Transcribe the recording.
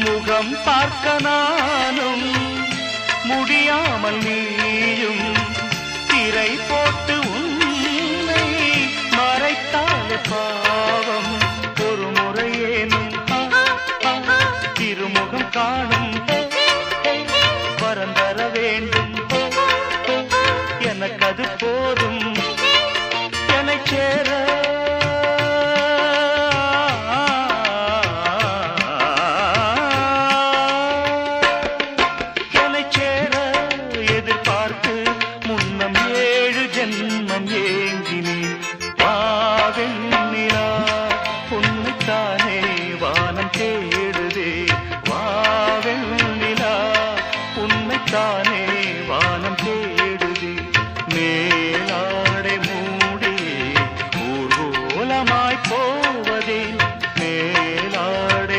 முகம் பார்க்க நானும் முடியாமல் நீயும் திரை போட்டு உன்னை மறைத்தாலே பாவம். ஒரு முறையேனும் திருமுகம் காணும் வரந்தர வேண்டும். எனக்கு அது போதும் என்னை சேர. என்னை சேர எதிர்பார்த்து முன்னம் 7 ஜென்மம் ஏங்கினேன். வாவெண்ணிலா உன்னைத்தானே வானம் தே